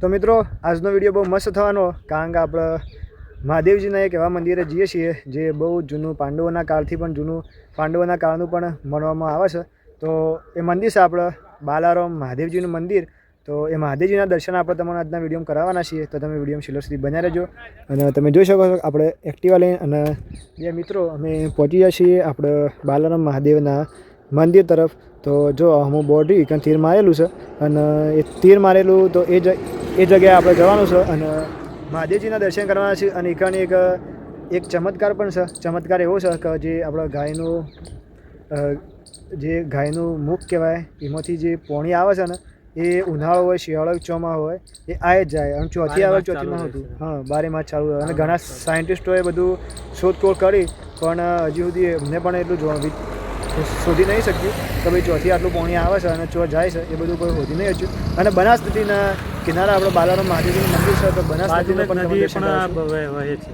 તો મિત્રો આજનો વિડીયો બહુ મસ્ત થવાનો, કારણ કે આપણે મહાદેવજીના એક એવા મંદિરે જઈએ છીએ જે બહુ જૂનું પાંડવોના કાળથી પણ જૂનું પાંડવોના કાળનું પણ માનવામાં આવે છે. તો એ મંદિર છે આપણે બાલારામ મહાદેવજીનું મંદિર. તો એ મહાદેવજીના દર્શન આપણે તમને આજના વિડીયોમાં કરાવવાના છીએ. તો તમે વિડીયો છેલ્લે સુધી બન્યા રહેજો. અને તમે જોઈ શકો છો આપણે એક્ટિવા લઈને અને બે મિત્રો અમે પહોંચી ગયા છીએ આપણે બાલારામ મહાદેવના મંદિર તરફ. તો જો હું બોર્ડ રહ્યું તીર મારેલું છે અને એ તીર મારેલું તો એ જગ્યાએ આપણે જવાનું છે અને મહાદેવજીના દર્શન કરવાના છે. અને એકાની એક ચમત્કાર પણ છે. ચમત્કાર એવો છે કે જે આપણા ગાયનું મુખ કહેવાય, એમાંથી જે પોણી આવે છે ને એ ઉનાળો હોય, શિયાળો, ચોમાસું હોય, એ આવી જ જાય અને ચોથી આવે ચોથીમાં હતું. હા, 12 માસ ચાલુ હોય. અને ઘણા સાયન્ટિસ્ટોએ બધું શોધખોળ કરી પણ હજી સુધી એમને પણ એટલું શોધી નહીં શક્યું કે ભાઈ ચોથી આટલું પાણી આવે છે અને ચો જાય છે, એ બધું કોઈ શોધી નહીં હજુ. અને બનાસ નદીના કિનારા આપણે બાલારામ મહાદેવજીનું મંદિર છે. તો બનાસ નદીનું પણ વહે છે.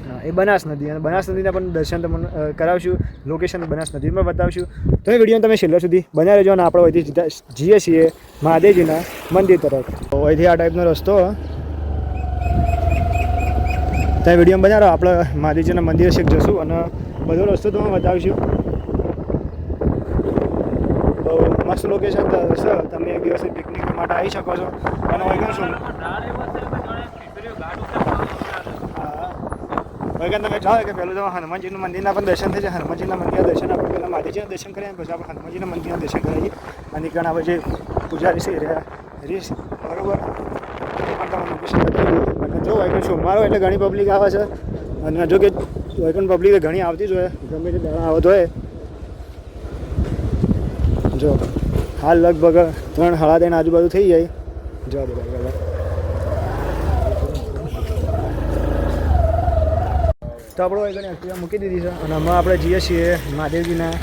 હા, એ બનાસ નદી, અને બનાસ નદીના પણ દર્શન તમને કરાવશું. લોકેશન બનાસ નદીમાં બતાવશું. તો એ વિડીયો તમે છેલ્લે સુધી બન્યા રહેજો. અને આપણે અહીંથી જઈએ છીએ મહાદેવજીના મંદિર તરફ. તો અહીંથી આ ટાઈપનો રસ્તો ત્યાં વિડીયો બન્યા રહો. આપણે મહાદેવજીના મંદિર શેક જશું અને બધો રસ્તો તમે બતાવીશું. બહુ મસ્ત લોકેશન છે. તમે એક દિવસની પિકનિક માટે આવી શકો છો. અને વૈગન શું વૈગન તમે જાઓ કે પહેલું તો હનુમાનજીનું મંદિરના પણ દર્શન થઈ જાય. હનુમાનજીના મંદિરના દર્શન આપણે પહેલાં મહાદેવજીના દર્શન કરીએ, પછી આપણે હનુમાનજીના મંદિરના દર્શન કરીએ. અને ઘણા આપણે જે પૂજારી છે રહ્યા રીસ બરાબર પણ તમે લોકેશન બતાવી દઈએ. અને જો વૈગન શું મારો એટલે ઘણી પબ્લિક આવે છે. અને જો કે વૈગન પબ્લિક ઘણી આવતી જ હોય, ગમે તે દાણા આવતો હોય. જો હાલ લગભગ 3-3:30 આજુબાજુ થઈ જાય. જો બધા તો આપણો એક એક્ટિવા મૂકી દીધી છે અને હમણાં આપણે જઈએ છીએ મહાદેવજીના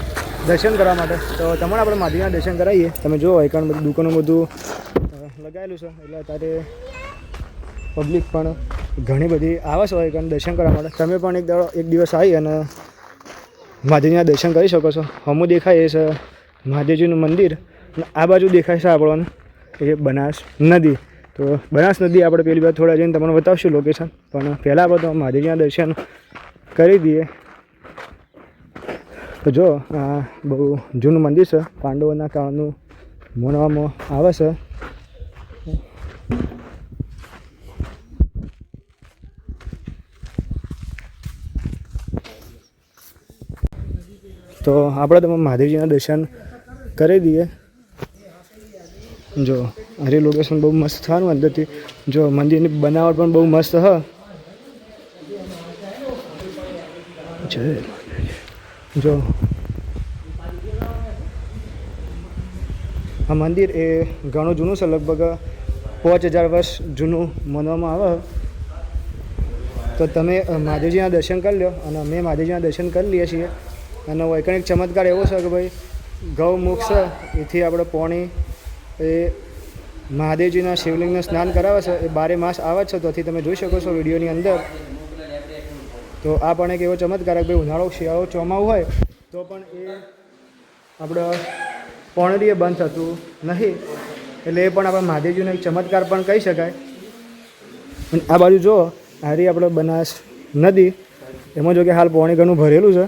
દર્શન કરવા માટે. તો તમને આપણે મહાદેવના દર્શન કરાવીએ. તમે જુઓ એકણ બધી દુકાનો બધું લગાવેલું છે, એટલે અત્યારે પબ્લિક પણ ઘણી બધી આવે છે એકણ દર્શન કરવા માટે. તમે પણ એક દિવસ આવી અને મહાદેવજીના દર્શન કરી શકો છો. હમું દેખાય એ છે મહાદેવજીનું મંદિર, અને આ બાજુ દેખાય છે આપણને એ બનાસ નદી. તો બનાસ નદી આપણે પેલી બાજુ થોડા જઈને તમને બતાવશું લોકેશન. પણ પહેલાં આપણે તો મહાદેવજીના દર્શન કરી દઈએ. તો જો આ બહુ જૂનું મંદિર છે, પાંડવોના કાળનું માનવામાં આવે છે. તો આપણે તમે મહાદેવજીના દર્શન કરી દઈએ. જો અરે લોકેશન બહુ મસ્ત થવાનું અંદરથી. જો મંદિરની બનાવટ પણ બહુ મસ્ત હ. જો આ મંદિર એ ઘણું જૂનું છે, લગભગ 5000 વર્ષ જૂનું માનવામાં આવે. તો તમે મહાદેવજીના દર્શન કરી લો અને અમે મહાદેવજીના દર્શન કરી લઈએ છીએ. અને વૈકણ એક ચમત્કાર એવો છે કે ભાઈ ગૌમુખ છે, એથી આપણે પોણી એ મહાદેવજીના શિવલિંગને સ્નાન કરાવે છે. એ 12 માસ આવે છે. તોથી તમે જોઈ શકો છો વિડીયોની અંદર. તો આ પણ એક એવો ચમત્કાર ભાઈ ઉનાળો, શિયાળો, ચોમાસું હોય તો પણ એ આપણે પોણરીએ બંધ થતું નહીં. એટલે એ પણ આપણે મહાદેવજીનો એક ચમત્કાર પણ કહી શકાય. અને આ બાજુ જો હારી આપણે બનાસ નદી, એમાં જો કે હાલ પોણી ઘણું ભરેલું છે.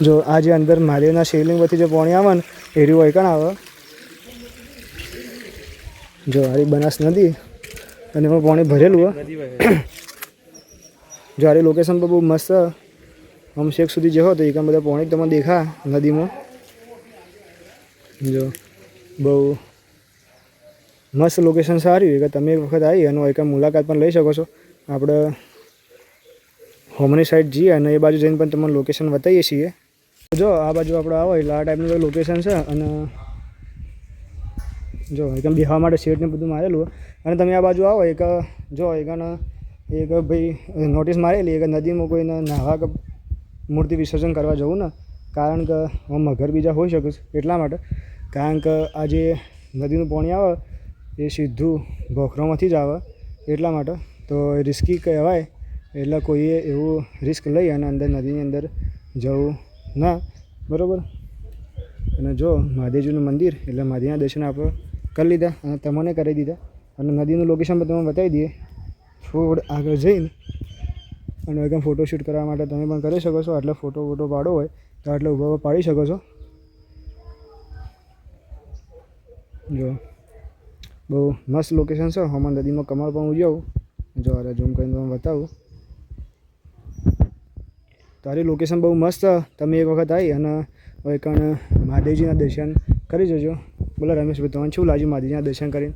જો આ જે અંદર મહાદેવના શિવલિંગ પરથી જે પાણી આવે ને એ રહ્યું વૈકણ આવે. જો આરી બનાસ નદી અને એમાં પાણી ભરેલું હોય. જો આરી લોકેશન પર બહુ મસ્ત. આમ શેક સુધી જવો તો એકામ બધા પાણી તમને દેખા નદીમાં. જો બહુ મસ્ત લોકેશન સારી હોય કે તમે એક વખત આવી અને એકામ મુલાકાત પણ લઈ શકો છો. આપણે હોમની સાઈડ જઈએ અને એ બાજુ જઈને પણ તમને લોકેશન બતાવીએ છીએ. જો આ બાજુ આપણે આવો એટલે આ ટાઈપનું લોકેશન છે. અને જો એકદમ બેહવા માટે સીટ ને બધું મારેલું. અને તમે આ બાજુ આવો એક જો એકણ એક ભાઈ નોટિસ મારેલી કે નદીમાં કોઈને નાહવા કે મૂર્તિ વિસર્જન કરવા જવું ને, કારણ કે મગર બીજા હોઈ શકે છે. એટલા માટે, કારણ કે આ જે નદીનું પાણી આવે એ સીધું ભોખરામાંથી જ આવે. એટલા માટે તો રિસ્કી કહેવાય. એટલે કોઈએ એવું રિસ્ક લઈ અને અંદર નદીની અંદર જવું ના, બરાબર. અને જો મહાદેવજીનું મંદિર એટલે મહાદેવના દર્શન આપણે કરી લીધા અને તમને કરી દીધા અને નદીનું લોકેશન પણ તમને બતાવી દઈએ થોડ આગળ જઈને. અને એકદમ ફોટોશૂટ કરવા માટે તમે પણ કરી શકો છો. આટલો ફોટો પાડો હોય તો આટલો ઊભા પાડી શકો છો. જો બહુ મસ્ત લોકેશન છે. હમણાં નદીમાં કમળ પણ ઉજવું. જો અરે ઝૂમ કરીને તમને બતાવું. તારી લોકેશન બહુ મસ્ત. તમે એક વખત આવી અને એકણ મહાદેવજીના દર્શન કરી જજો. બોલો રમેશભાઈ, તમને શું લાગ્યું મહાદેવજીના દર્શન કરીને?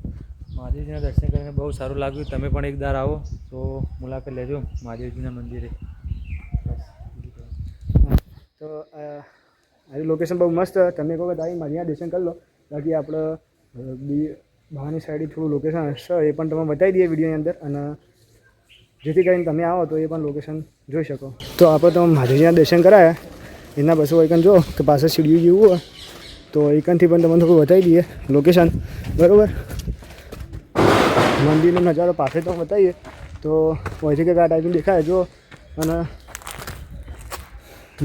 મહાદેવજીના દર્શન કરીને બહુ સારું લાગ્યું. તમે પણ એક દાર આવો તો મુલાકાત લેજો મહાદેવજીના મંદિરે. તો આરી લોકેશન બહુ મસ્ત. તમે એક વખત આવી મહાદેવના દર્શન કરી લો. બાકી આપણે બહારની સાઈડ થોડું લોકેશન હશે એ પણ તમે બતાવી દઈએ વિડીયોની અંદર, અને જેથી કરીને તમે આવો તો એ પણ લોકેશન જોઈ શકો. તો આપણે તમે મહાદેવજીના દર્શન કરાયા એના પછી એકન જો કે પાછળ સીડીઓ જેવું હોય તો એકનથી પણ તમને થોડું બતાવી દઈએ લોકેશન. બરાબર, મંદિરનો નજારો પાછળ તો બતાવીએ તો અહીંથી કંઈક આ ટાઈપનું દેખાય જો. અને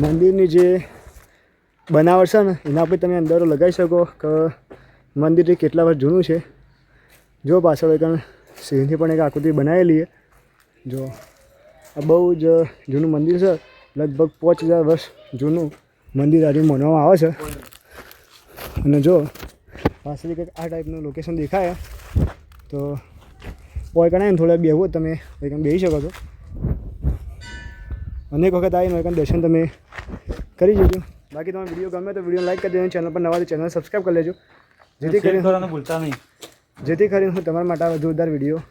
મંદિરની જે બનાવટ છે ને એના પર તમે અંદાજો લગાવી શકો કે મંદિર કેટલા વર્ષ જૂનું છે. જો પાછળ એકણ સિંહથી પણ એક આકૃતિ બનાવેલી છે. જો આ બહુ જ જૂનું મંદિર છે. લગભગ 5000 વર્ષ જૂનું મંદિર આજે માનવામાં આવે છે. અને જો પાછળથી કંઈક આ ટાઈપનું લોકેશન દેખાય તો કોઈ કણાય ને થોડા બેહવું તમે એકદમ બેસી શકો છો. અનેક વખત આવીને એકદમ દર્શન તમે કરી જજો. બાકી તમે વિડીયો ગમે તો વિડીયો લાઈક કરી દેજો. ચેનલ પર નવા તો ચેનલ સબસ્ક્રાઈબ કરી લેજો, જેથી કરીને ભૂલતા નહીં. જેથી કરીને હું તમારા માટે જોરદાર વિડીયો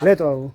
લેતો આવું.